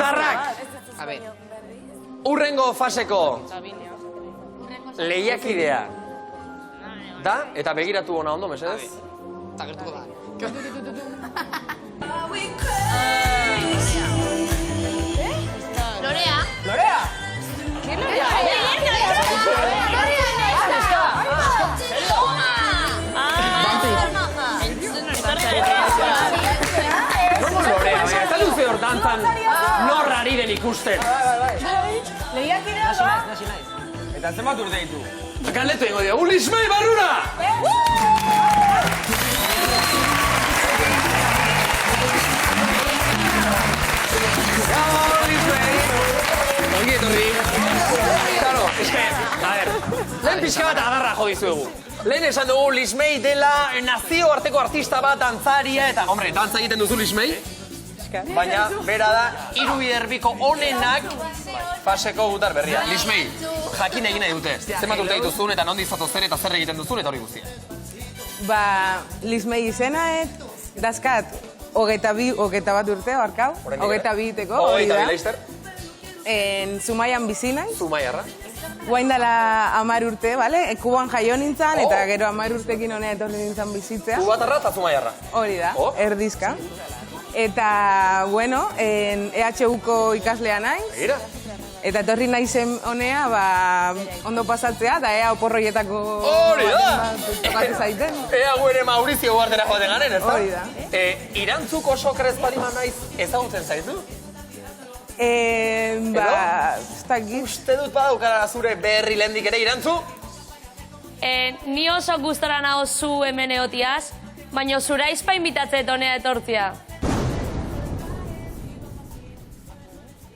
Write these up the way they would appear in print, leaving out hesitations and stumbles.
Gutarrak! Urrengo faseko lehiakidea da, eta begiratu ona ondo, mesedez? Eta gertuko da. Lorea. Lorea! Lorea, eta luze hor dantzan norrari den ikusten. Lehiakidea da? Eta zenbat urte ditu? Galdetu ingo diogu, Lismei Barrura! Bravo, Lismei! Ongi etorri. Claro, eske, a ver, lehen pixka bat adarra jo dizuegu. Lehen esan dugu Lismei dela nazioarteko artista bat, dantzaria, eta, hombre, dantza egiten duzu Lismei? Baina, bera da, hiru biderbiko onenak faseko gutar berria. Lismei, jakin egin nahi dute. Zenbat urte dituzun eta nondi zatoz zer eta zer egiten duzun eta hori guztia. Ba, Lismei izenaet, dazkat, hogeita bat urte, barkau, hogeita biteko, hori da. En Zumaian bizinai. Zumaiarra. Guain dela 10 urte, bale? Kuban jaio nintzen, eta gero 10 urtekin honea etorri nintzen bizitzea. Kubatarra eta Zumaiarra. Hori da, erdizka. Eta, bueno, EHUko ikaslea naiz. Begira. Eta etorri naizen honea, ba, ondo pasatzea, eta ea oporroietako... Hori da! Tokatu zaiten. Ea gu ere Maurizio guardera joaten garen, ez da? Hori da. Irantzuk oso krezparima naiz ezagutzen zaizu? Ba, ez dakit. Uste dut badaukara zure berri lehendik ere Irantzu? Ni oso gustora nago zu hemen egotiaz, baina zura aizpa inbitatze honea etortzia.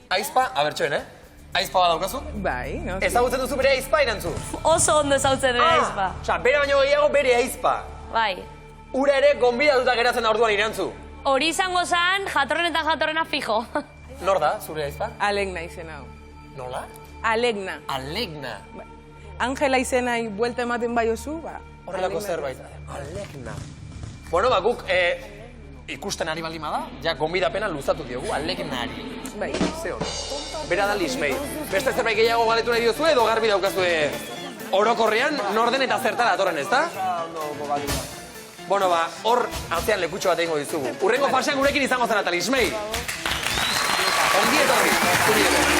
Aizpa, abertxoen, Aizpa badaukazu? Bai, no? Ezagutzen duzu bere aizpa, Irantzu? Oso ondo ezautzen ere aizpa. Osa, bere baino gehiago bere aizpa. Bai. Ura ere gonbidatuta geratzen da orduan Irantzu. Hori izango zen, jatorren eta jatorrena fijo. Nor da, zure aizpa? Alegna izena hau. Nola? Alegna. Alegna. Angela izenai buelta ematen bai oso, ba. Horrelako zerbait. Alegna. Bueno, ba, guk ikusten ari baldin bada, ja, gonbidapena luzatu diogu, Alegnari. Bai. Ze hor. Bera da Lismei. Beste zerbait gehiago galetu nahi diozu edo garbi daukazue orokorrean norden eta zertara datorren, ez da? Bueno, ba, hor atzean lekutxo bat egingo dizugu. Urrengo fasean gurekin izango zen eta Lismei. Ongi etorri.